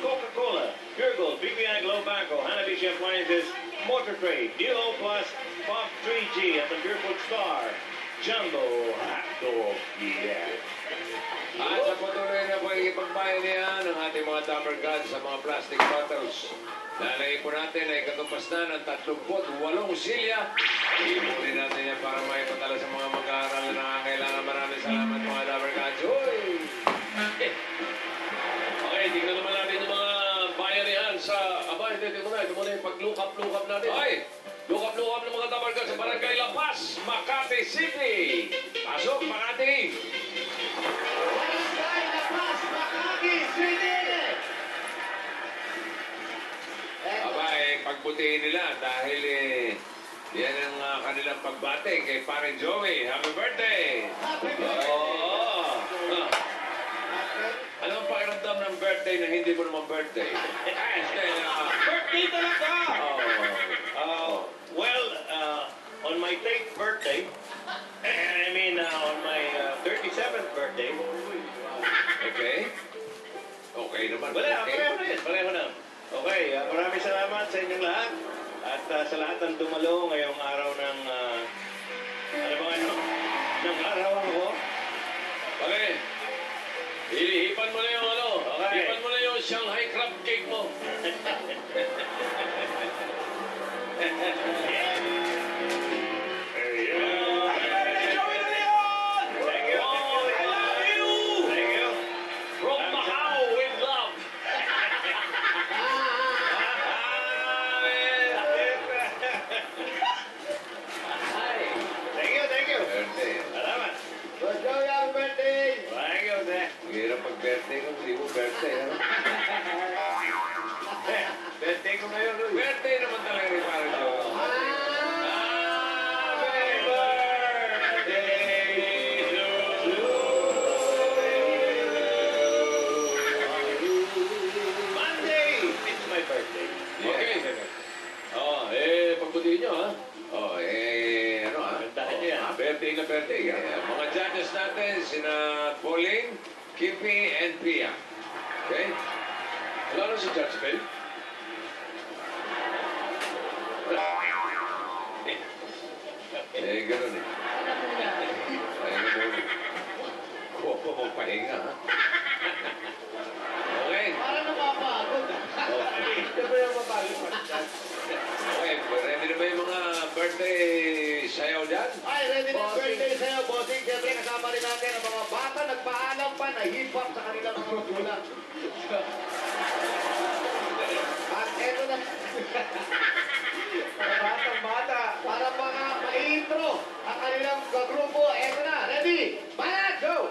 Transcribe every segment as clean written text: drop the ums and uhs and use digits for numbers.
Coca-Cola, Pure Gold, BPI Glow Banco, Hanabishi Appliances, Motor Trade, Duo Plus, Pop 3G at the Pure Food Star, Jumbo Hot Dog, yeah. At sa patuloy na pagkikipagbayanihan ng ating mga Dapper Gods sa mga plastic bottles. Lalagay po natin ay katupas na ng 38 silya. Ipunin natin yan para may patala sa mga mag-aaral na nangangailangan. Maraming salamat mga Dapper Gods. Uy! Okay, tingnan naman natin yung mga bayanihan sa... Aba, ito muna yung pag-look up natin. Ay! Look up ng mga Dapper Gods sa Barangay La Paz, Makati City. Pasok, Makati! Barangay La Paz, Makati City! Aba, pagbutihin nila dahil yan ang kanilang pagbate kay Paren Joey. Happy birthday! Happy birthday! Oo! Ano ang pakiramdam ng birthday na hindi mo naman birthday? Birthday talaga! Well, on my 10th birthday, on my 37th birthday, Okay? Okay naman. pareho na. Okay, maraming salamat sa inyong lahat. At sa lahat ng dumalo ngayong araw ng, ng araw ako. Okay. Hipan mo na yung Okay. Hipan mo na yung Shanghai crab cake mo. Thank you. I love you! Thank you. From Macau with love. Thank you. Birthday. Salamat. Let's go, happy birthday! Thank you, sir. Ang hirap pag-birthday kung hindi mo birthday. Ano? Birthday ko ngayon, Luis. Birthday naman talaga ni Paren Joey. Happy birthday to Monday! It's my birthday. Okay. Pagbutihin nyo, ha? Kantahan niyo yan. Birthday na birthday. Mga judges natin, sina Pauline, Kimpy, and Pia. Okay? Wala na si Judge Phil. Ganun eh. Pahinga muna. Kuha mo pahinga, ha? Okay. Para napapagod. Siyempre yung mapagod. Okay, ready na ba yung mga birthday sayaw dyan? Ay, ready na yung birthday sa'yo, bossing. Siyempre kasama rin natin ang mga bata nagpaalam pa na hip-hop sa kanilang mga magulang. At eto na. Para batang bata. Para mga ma-intro ang kanilang grupo. Eto na. Ready? Balat! Go!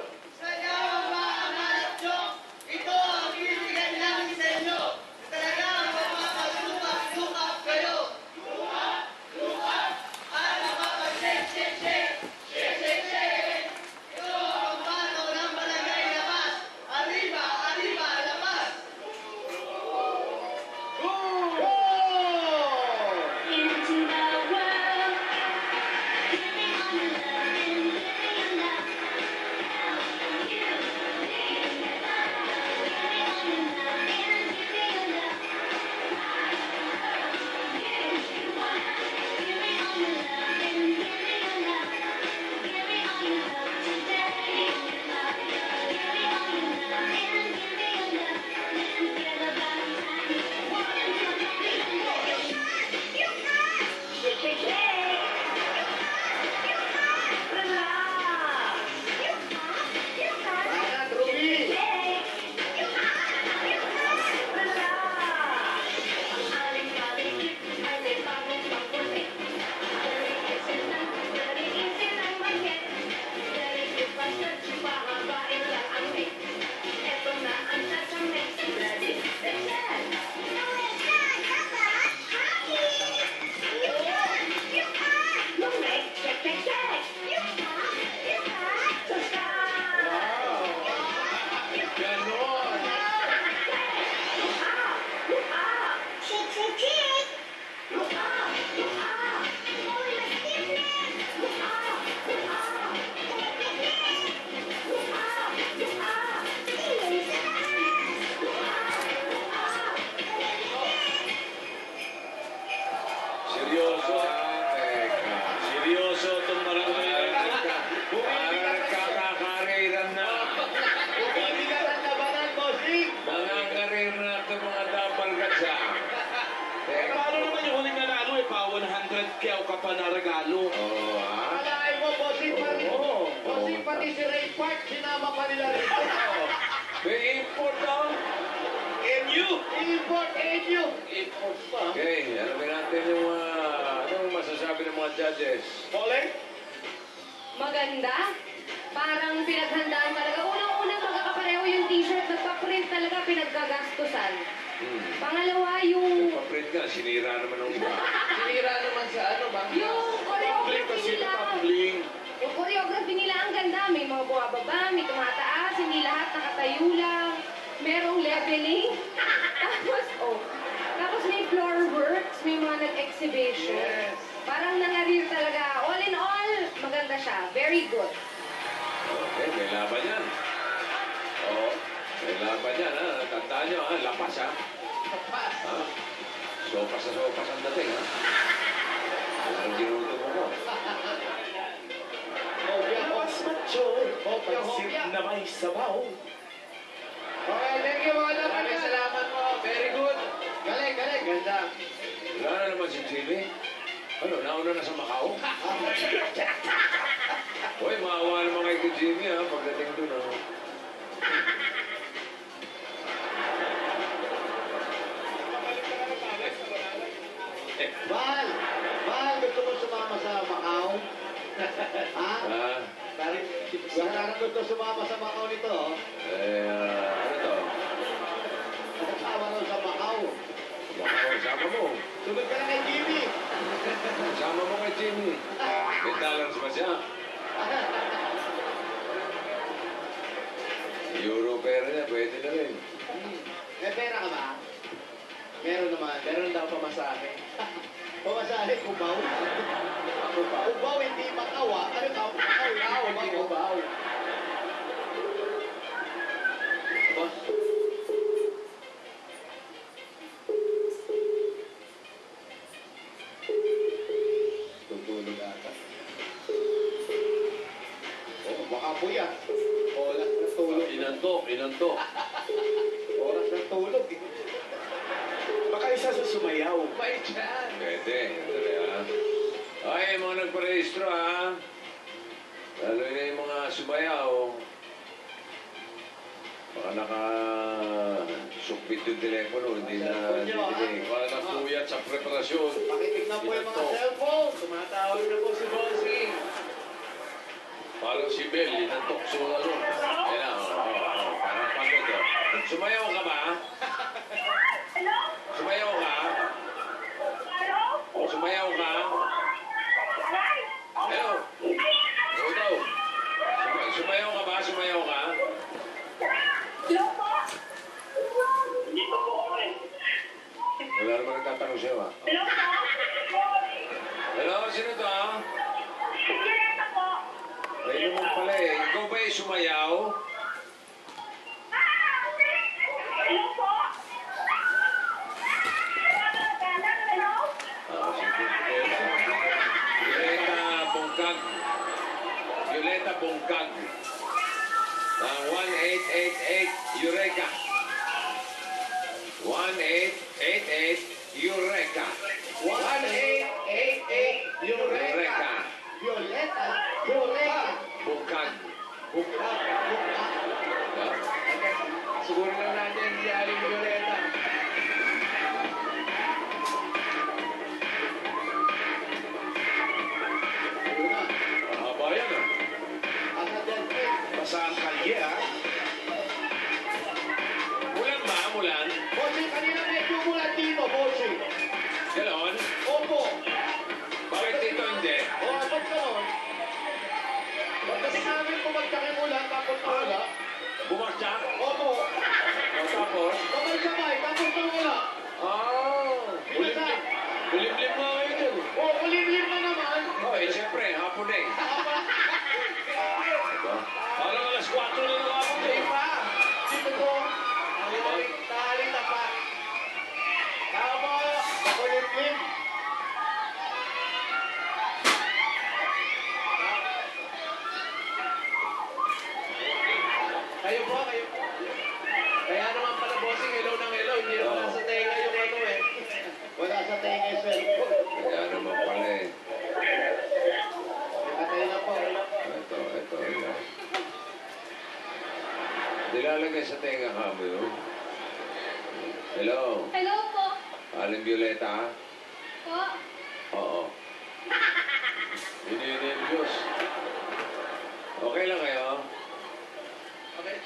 siya. Eh, paano naman yung huling nanalo eh? Pa 100 kyaw ka pa na regalo. Oo, ha? Alain mo, bossing pa rin. Oo. Bossing pati si Ray Park, sinama pa nila rito. May import daw. MU! Import, NU. Import pa. Okay, alamin natin yung anong masasabi ng mga judges. Poleng? Maganda. Parang pinaghandaan talaga. Unang-unang magkakapareho yung t-shirt. Nagpa-print talaga, pinagkagastusan. Pangalawa, yung Paprint ka, sinira naman ng iba. Sinira naman sa ano ba? choreography nila. Bling. Yung choreography nila ang ganda. May mga bumababa, may tumataas, hindi lahat nakatayo lang. Merong leveling. Tapos may floor works, may mga nag-exhibition. Yes. Parang nangarir talaga. All in all, maganda siya. Very good. Okay, may laban yan. Oo, may laban yan, ha? Tandaan nyo, ha? Lapas, ha? Ha? Sopas sa sopas ang dating, ha? Ang ginuto mo. Labas machoy. Hopya, Pansit hopya. na may sabaw. Okay, thank you mga laban. Maraming salamat po. Very good. Galing, galing. Ganda. Wala na naman si Jimmy. Ano, nauna na sa Macau? Hoy, maawa naman kay Jimmy, ha? Pagdating doon, ha? Mahal, mahal, gusto mo sumama sa Macau? Ha? Ah, Parang gusto sumama sa Macau nito, oh. ano to? Kasama nun sa Macau. Macau, sama mo. Sunod ka na kay Jimmy. Sama mo kay Jimmy. May dollars ba siya? Euro pera niya, pwede na rin. May pera ka ba? Meron naman. Meron daw pamasahe. Pamasahe, kubaw. Kubaw, hindi Macau, ah. Ano ka? Macau, hindi kubaw. Ba? Tutulog ata. Oh, baka po yan. Oras ng tulog. Inantok. Oras ng tulog. Baka isa sa sumayaw. May dyan. Pwede, dali, ha? Ay, mga nagparehistro, ha? Lalo na yung mga sumayaw. Baka naka-sukbit yung telepono, hindi na didinig. Baka nakuyat sa preparasyon. Pakitig na po yung mga cellphone. Tumatawag na po si Bossing. Parang si Bel, inantok sa ano. Yan na, parang pagod, oh. Sumayaw ka ba? Sumayaw ka? Sumayaw ka? Hello? Ikaw daw. Sumayaw ka ba? Sumayaw ka? Wala naman nagtatanong sa'yo, ha? Hello? Sino to, ha? Ay, naman pala eh. Ikaw ba yung sumayaw? Violeta Bongkag. Violeta Bongkag. 1888 Eureka. 1888 Eureka. 1888 Eureka. Violeta. Eureka. Bongkag. Bukak. Bukak. Siguro lang natin si Aling Violeta. Ayun na. Mahaba yan, ah. Asa dyan, eh. Basahan kalye, ha? Mulan ba? Mulan? Bossing, kanina medyo mulan dito, Bossing. Ganon? Opo. Bakit dito hindi? O, abot ka nun. Pagkasi namin pumagsakin ulan, tapos wala. Bumaksak? Opo. O tapos? Sabay-sabay, tapos wala. Binasa. Kulimlim nga kayo dyan. O, kulimlim na naman. Oh, eh, siyempre, hapon na eh. Diba? Parang alas 4 na lang ako, Hindi eh. pa. Dito ko. Tahali na pa. Tama. Kulimlim. Kayo po, kayo po. Kaya naman pala, bossing, hello ng hello. Hindi naman Oo. nasa tenga. sa tenga ka mo yun? Hello? Hello po. Aling Violeta? Po. Oo. Ini-nervyos. Okay lang kayo? Okay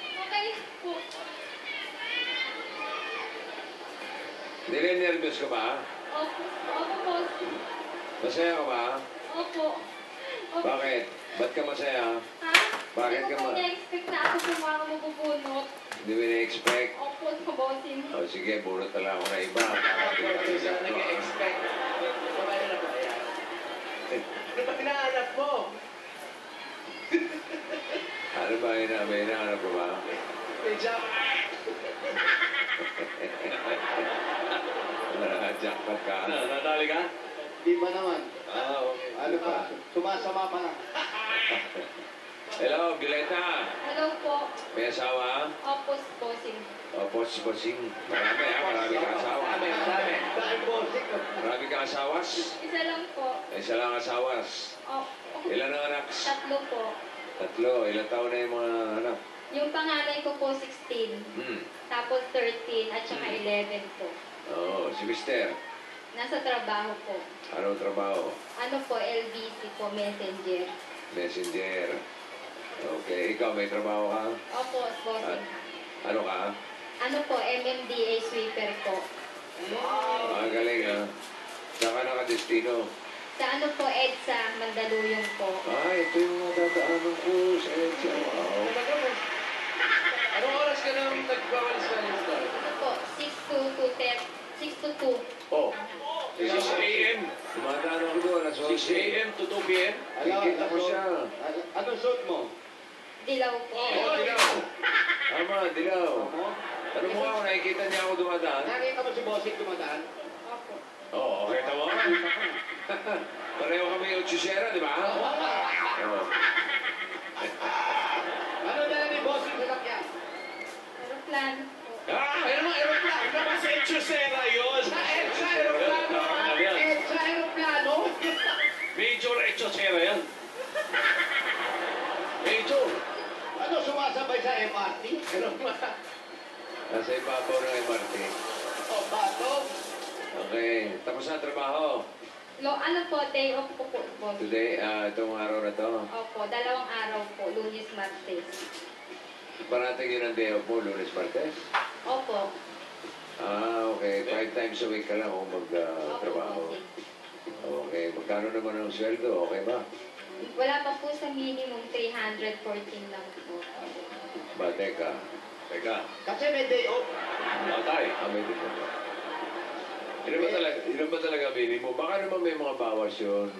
po. Nire-nervyos ka ba? Opo. Opo, bossing. Masaya ka ba? Opo. Opo. Bakit? Ba't ka masaya? Ha? Bakit Hindi ka ko po ma- na-expect na ako po mga mabubunot. Hindi mo na-expect? Opo, sa bossing. O sige, bunot na lang ako na iba. Siya nag-expect. Kumain na ba yan? Ano ba hinahanap mo? Ano ba may hinahanap ko ba? May job. Jackpot ka. Nadali ka? Di ba naman? Okay. Ano pa? Sumasama pa na. Hello, Violeta. Hello po. May asawa? Opo, bossing. O, posing. Marami ha, marami ka asawa. Dami. Dahil bossing. Marami ka asawas? Isa lang po. Isa lang asawas. Opo. Ilan ang anak? 3 po. 3. Ilan taon na yung mga anak? Yung panganay ko po 16. Tapos 13 at saka 11 po. Oo, si Mister. Nasa trabaho po. Anong trabaho? Ano po, LBC po, messenger. Messenger. Okay, ikaw may trabaho ka? Opo, bossing. Ano ka? Ano po, MMDA sweeper po. Galing ha. Saan ka nakadestino? Sa ano po, EDSA, Mandaluyong po. Ito yung nadadaanan ko sa EDSA. Wow. Anong oras ka nang nagbawalis ka ng store? Ano po, 6 to 2:10. 6 to 2. Oh, 6 a.m. dumadaan ako doon. 6 a.m. to 2 p.m. Kikita ko siya. Anong suit mo? Dilaw po. Oh, dilaw. Tama, dilaw. Ano mo ako, nakikita niya ako dumadaan? Nakita mo si bossing dumadaan? Opo. Oo, kita mo. Pareho kami 8 di ba? Oo. Ano na ni bossing sa sakyan? Aeroplano po. Aeroplano. Ano ba sa Echosera yun? Sa EDSA aeroplano. EDSA aeroplano. Major Echosera yan. Major. Ano sumasabay sa MRT? Ano ba? Nasa ibabaw ng MRT. O, bato. Okay, tapos na ang trabaho. Ano po, day off po po, boss. Today, itong araw na to. Opo, 2 araw po, Lunes, Martes. Parating yun ang day off mo, Lunes, Martes. Opo. Okay. 5 times a week ka lang kung Opo, magtrabaho. bossing. Okay, magkano naman ang sweldo? Okay ba? Wala pa po sa minimum, 314 lang po. Ba, teka. Teka. Kasi may day off. Matay. May dito ba? Ilan ba talaga minimum? Baka naman may mga bawas yun.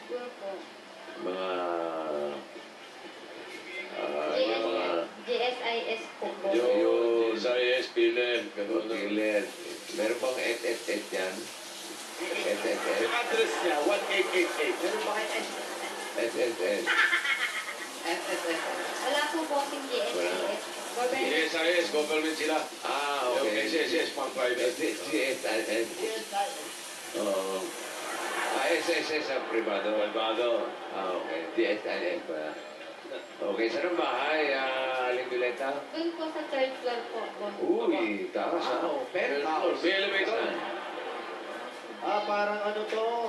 Siguro po. Mga... yung mga... GSIS po po. Yung sa ESPN. Ganun na. Pilit. Meron bang et yan? Yung address niya, 1888. Meron ba kayo SSS. SSS? Wala po po yung GSIS. Government. SIS, government sila. Okay. Yung SSS, pang private. GSIS. Oo. SSS ang privado. Privado. Okay. GSIS pala. Okay, saan ang bahay, Aling Violeta? Doon po sa 3rd floor po, boss. Uy, taas ha? Penthouse. May elevator. Parang ano to?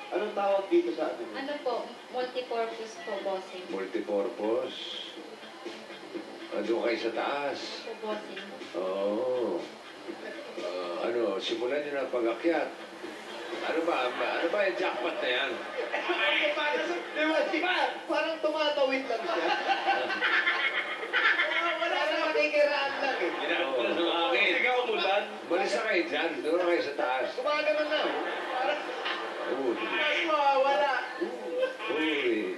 Anong tawag dito sa ano? Ano po, multipurpose po, bossing. Multipurpose. Doon kayo sa taas. Po, bossing. Oo. Simulan nyo na pag-akyat. Ano ba yung jackpot na yan? Di ba? Parang tumatawid lang siya. Wala na makikiraan lang eh. Ginagawa sa akin. Ikaw umulan. Malis na kayo dyan. Doon na kayo sa taas. Gumagano na. Parang Uy. mas mawawala. Uy.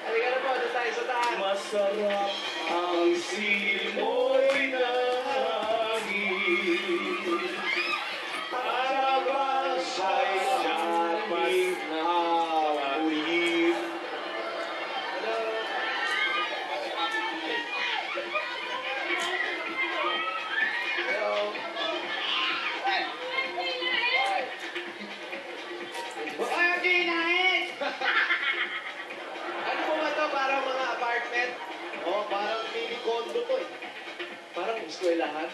Halika na po, doon tayo sa taas. Masarap ang simoy ng hangin. Arabas ay daming amuyin. Ay, kinain! Ano po ba ito? Parang mga apartment? Okay. parang mini condo to eh. Parang eskwelahan.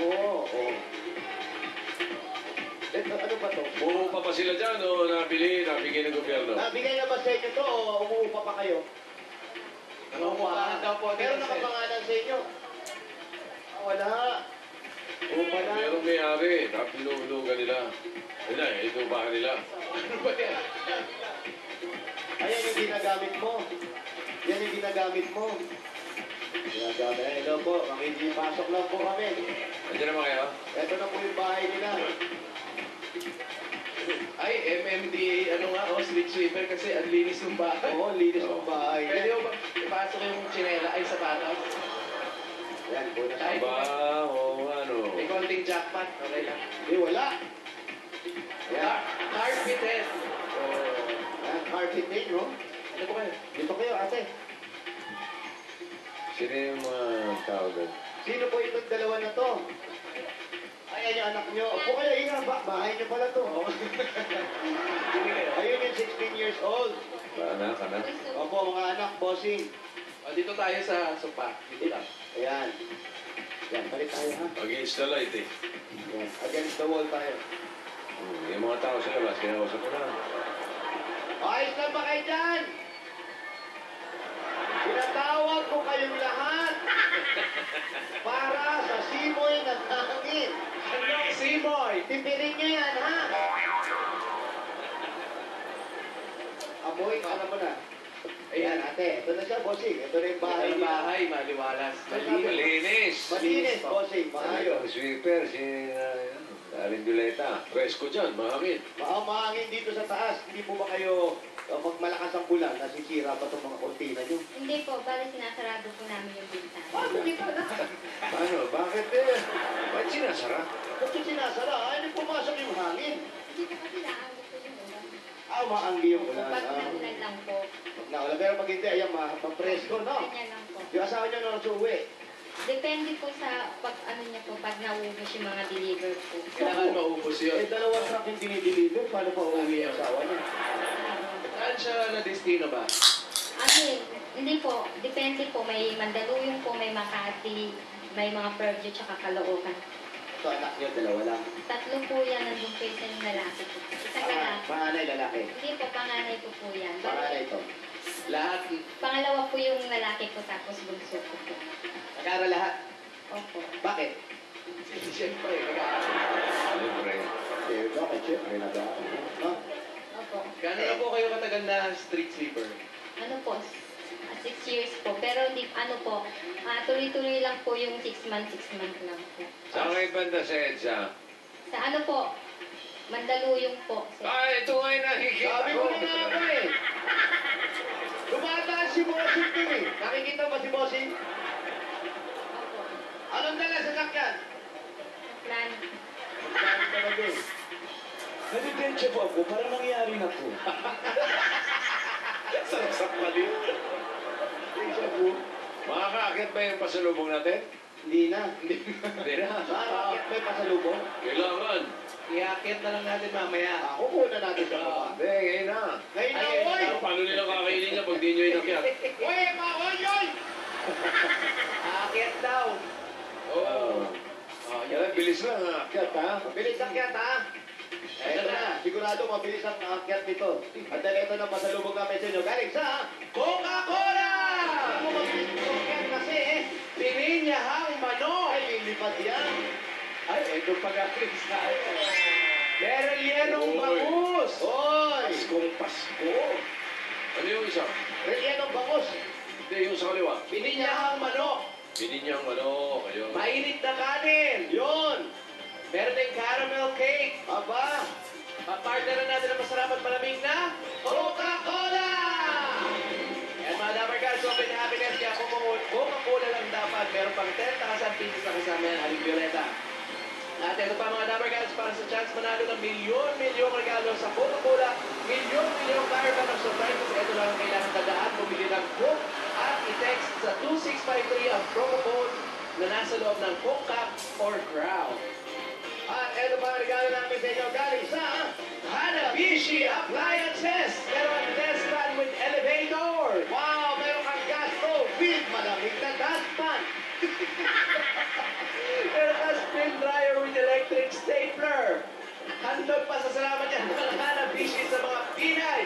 Oo, oo. Ano ba to? Bumupa pa sila dyan o nabigay ng gobyerno? Nabigay na ba sa inyo to o umuupa pa kayo? Nangungupahan daw po. Meron nakapangalan sa inyo? Wala. Upa na. Merong may-ari, tapos binubulugan nila. Wala eh, ito ba nila? Ano ba yan? Ayan yung ginagamit mo. Yan yung ginagamit mo. Ginagamit. Hello po, makikipasok lang po kami. Nandiyan naman kayo? Ito na po yung bahay nila. Ay, MMDA, ano nga, street sweeper kasi ang linis ng bahay. Oo, linis ng bahay. Pwede mo ba ipasok yung chinela ay sapatos? Yan, po na Ay, Aba, o ano? May konting jackpot, okay lang. wala. Yan. Carpeted. Yan, carpeting, no? Ano po kayo? Dito kayo, ate. Sino yung mga tao doon? Sino po itong dalawa na to? Ayan yung anak nyo. Opo kayo, bahay nyo pala to. Hindi kayo. Ayun yung 16 years old. Anak, anak. Opo, mga anak, bossing. O, dito tayo sa sopa. Dito lang. Ayan. Yan, balik tayo ha. Against the light eh. Yan, against the wall tayo. Yung mga tao sa labas, kinausap ko na. Ayos lang ba kayo dyan? Pinatawag ko kayong lahat para sa simoy ng hangin. Ano, Simoy? Tipirin nyo yan, ha? Amoy, alam mo na. Ayan, ate. Ito na siya, bossing. Ito na yung bahay Bahay, nila. bahay, maliwalas. Malinis. Malinis, bossing. Maayos. Ang sweeper, si Aling Violeta. Presko dyan, mahangin. Mahangin dito sa taas. Hindi po ba kayo, pag malakas ang bulan, nasisira pa itong mga kortina nyo? Hindi po, bali sinasarado po namin yung bintana. Hindi pa na. Paano? Bakit eh? Ba't sinasara? Bakit sinasara? Ay, pumasok yung hangin. Hindi po kasi naamit po yung ulan. Maanggi yung ulan. Pag naulan lang po, Pag naulan. Pero pag hindi, ayan, mapresko, no? ganyan lang po. Yung asawa nyo na nasuwi. Depende po sa pag ano niya po, pag naubos yung mga deliver po. Kailangan maubos yun. Dalawang truck yung dinideliver. Paano pa uuwi yung asawa niya? Saan siya na destino ba? Ano yun, hindi po, depende po, may Mandaluyong po, may Makati, may mga Purdue, tsaka Caloocan. Ito, anak niyo, dalawa lang. Tatlo po yan, nandun po isang lalaki po. Isang lalaki. Panganay, lalaki. Hindi po, panganay ko po yan. Panganay ito. Lahat. Pangalawa po yung lalaki ko, tapos bunso ko po. Nag-aaral lahat. Opo. Bakit? Siyempre. Siyempre. Eh, bakit? Siyempre, nag-aaral. No? Opo. Gano'n na po kayo katagal na street sweeper? Ano po, 6 years po. Pero di, ano po, tuloy-tuloy lang po yung 6 months lang po. Saan kayo banda sa EDSA? Sa ano po, Mandaluyong po. Sir. Ito nga yung nakikita Sabi ko. ko na nga ba eh. Dumataan si Bossing dun eh. Nakikita ba si Bossing? Opo. Anong dala sa sakyan? Plan. Sabi talaga eh. Nadidensya po ako para mangyari na po. Saksak mali. Deja vu. Makakaakit ba yung pasalubong natin? Hindi na. Hindi na. Bakit may pasalubong? Kailangan. Iakit na lang natin mamaya. Ako kuna natin sa baba. Hindi, ngayon na. Ngayon na, Ay, oy! Paano nila kakainin niya pag di nyo inakyat? Oy, oy, oy! Aakit daw. Oo. Oh, Yan, bilis lang ang akyat ha. Mabilis akyat ha? Ito na, sigurado mabilis ang akyat nito. At dahil ito na pasalubong namin sa inyo. Galing sa Coca-Cola! Ano mo mabilis ang akyat kasi eh? Pininyahang manok! Ay, lilipat yan. Ay, ito pag-akin sa akin. Meron yenong Oy. bangus! Oy! Paskong Pasko. Ano yung isa? Relyan ng bangus. Hindi, yung sa kaliwa. Pininyahang manok! Bininyang ano, kayo. Mainit na kanin! Yun! Meron din caramel cake! Aba! Partner na natin ang masarap at malamig na Coca-Cola! Yan mga dapat guys, open happiness kaya Coca-Cola lang dapat. Meron pang 10,000 pieces na kasama yan, Aling Violeta. At ito pa mga dapat guys, para sa chance manalo ng milyon-milyong regalo sa Coca-Cola, milyon-milyong caravan of surprises. Ito lang ang kailangan tandaan, bumili ng Coke at i-text sa 2653 ang promo code na nasa loob ng Coke Cup or Crown. At ito pa ang regalo namin sa inyo. Galing sa Hanabishi Appliances! Meron ang desk fan with elevator! Wow! Meron kang gas stove with malamig na gas Meron ka spin dryer with electric stapler. Handog pa sa salamat yan. Mga Hanabishi sa mga Pinay.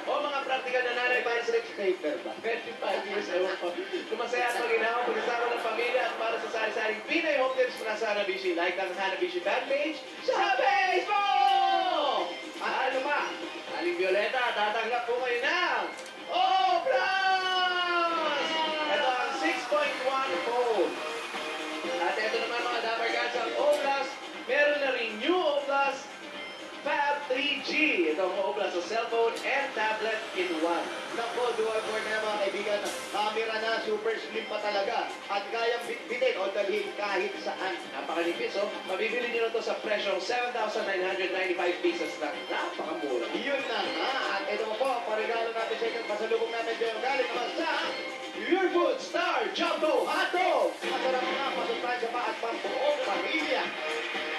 O mga praktikal na nanay para sa Paper ba? 25 years, ewan ko. Kumasaya at maginawa, pag-isama ng pamilya at para sa sari-saring Pinay home tips mula sa Hanabishi. Like ang Hanabishi fan page sa Facebook! At ano pa? Aling Violeta, tatanggap po kayo ng O-Plus! Ito ang 6.1 fold. At ito naman mga Dapper Cats, ang O-Plus, meron na rin new O-Plus Fab 3G. Ito ang O-Plus sa cellphone and tablet in one. Nako, dual core na mga kaibigan. Camera na, super slim pa talaga. At kayang bitbitin o dalhin kahit saan. Napakanipis, oh. Mabibili nyo na to sa presyong 7,995 pesos lang. Napakamura. Yun na nga. At ito po, paregalo natin sa inyo. Pasalubong natin dyan. Galing naman sa Pure Food Star Jumbo Hotdog! masarap na pasustansya pa at pambuong pamilya.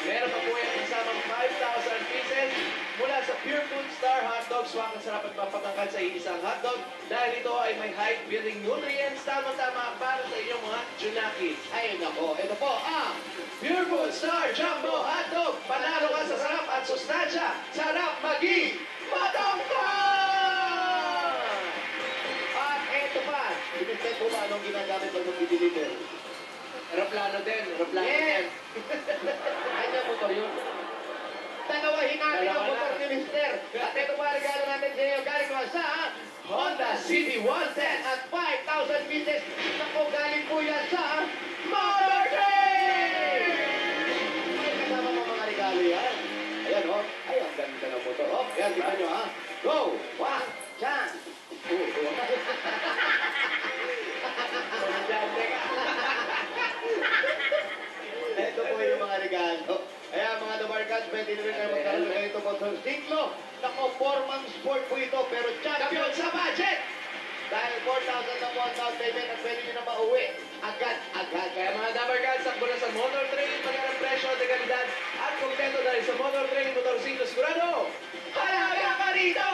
Meron pa po yung kasamang 5,000 pieces mula sa Pure Food Star Hotdog. Swak ang sarap at mapatangkad sa isang hotdog dahil ito ay may high-building nutrients. Tama-tama para sa inyong mga junakis. Ayun nako, ito po ang Pure Food Star Jumbo Hotdog! Panalo ka sa sarap at sustansya. Sarap maging matangkad! At ito pa. Binisip po ba anong ginagamit pag mag-deliver? Aeroplano din. Aeroplano Yes! din. Kanya motor yun. Dalawahin natin ang Dalawa motor na. ni Mister. At ito pa, regalo natin sa inyo. Galing naman sa Honda City 110 at 5,000 pieces. Naku, galing po yan sa Motor Trade! may kasama mo mga regalo yan. Ayan o. Ay, ang ganda ng motor. Oh, ayan, tignan nyo ha. Go! One, chan! Ito po yung mga regalo. Ayan, mga Dabarkats, pwede nyo rin kayo magkaroon ng ganito po sa Singlo. Naku, 4-month sport po ito, pero champion Champion sa budget! dahil 4,000 na po ang down payment at pwede nyo na mauwi. Agad-agad. Kaya mga Dabber Guards, sakbo na sa Motor Trade, magandang presyo, dekalidad, at kompleto dahil sa Motor Trade, motorsiklo sigurado, halaga pa rito!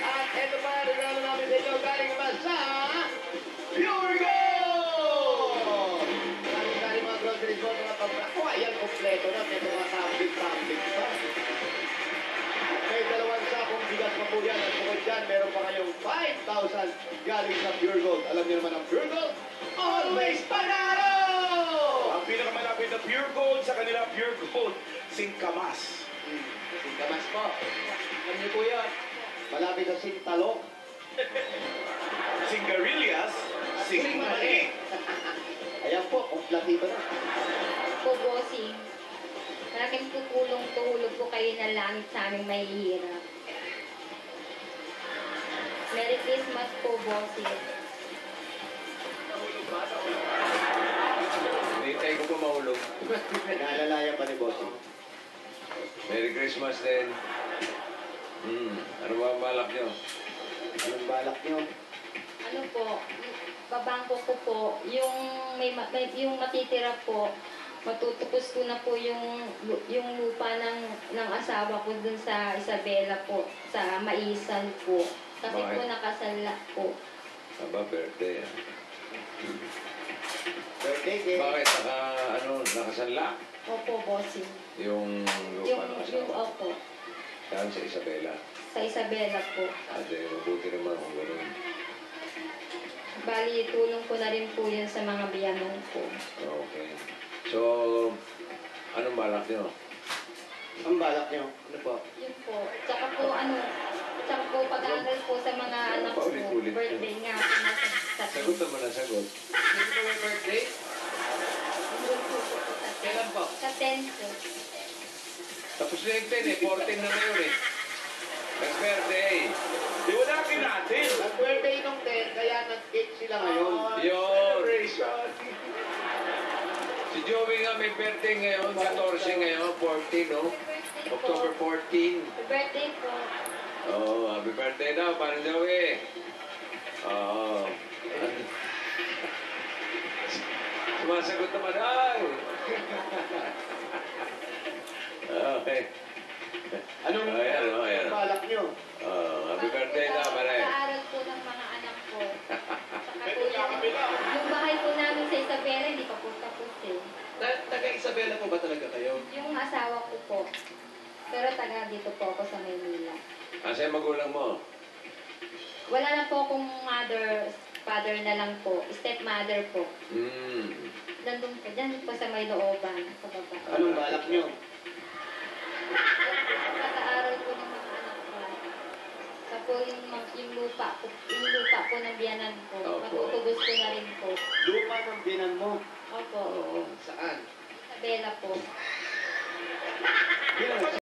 At ito pa, regalo namin sa inyo, galing naman sa Pure Gold! Galing mga groceries mo, mga pagkako. Ayan, kompleto na. May mga tumbling pa. May dalawang sakong bigas pa po yan. At bukod dyan, meron pa kayong 5,000 galing sa Pure Gold. Alam niyo naman ang Pure Gold? Always panalo! Ang pinakamalapit na Pure Gold sa kanila, Pure Gold, Singkamas. Singkamas po. Alam niyo po yan. Malapit sa Sintalok. Singarillas, Singmani. Ayan po, komplatito na. po, bossing. Malaking tutulong-tulog po kayo na langit sa aming mahihirap. Merry Christmas po, bossing. Hintay ko po mahulog. Naalalayan pa ni Bossing. Merry Christmas din. Ano ba ang balak nyo? Anong balak niyo? Ano po, babangko ko po, yung yung matitira po, matutupos ko na po yung lupa ng asawa ko dun sa Isabela po, sa Maisan po. Kasi Bakit? po nakasala po. Aba, birthday. Birthday cake. Bakit nakasanla? Opo, bossing. Yung lupa ng asawa. Opo, Saan sa Isabela? sa Isabela po. Ate, mabuti naman kung gano'n. Bali, tulong ko na rin po yan sa mga biyanan ko. Okay. So, anong balak nyo? Ang balak niyo? Ano po? Yun po. Tsaka po, tsaka po pag-aaral po sa mga anak ko. Paulit-ulit. Birthday nga po na sa Sagot naman ang sagot. Hindi ko may birthday? Kailan po? Sa 10 po. Tapos na yung 10 eh. 14 na ngayon eh. Next birthday. Liwanakin natin. Nag-birthday nung 10, kaya nag-cake sila ngayon. Yun. Celebration! Si Joey nga may birthday ngayon. 14 ngayon. 14, no? October 14. Birthday po. Oh, happy birthday daw, parang Joey. Oo. Sumasagot naman, ay! Okay. Anong Ayan. balak niyo? Happy birthday daw, pare. Pag-aaral po ng mga anak ko. Saka po yung bahay po na Pero taga dito po ako sa Maynila. Asa yung magulang mo? Wala na po akong father na lang po. Stepmother po. Hmm. Nandun po, dyan po sa may looban, sa baba. Anong balak nyo? Pag-aaral po ng mga anak ko. Sa po yung lupa po ng biyanan ko. Opo. Matutubos ko na rin po. Lupa ng binan mo. Opo. Oo. Saan? Isabela po.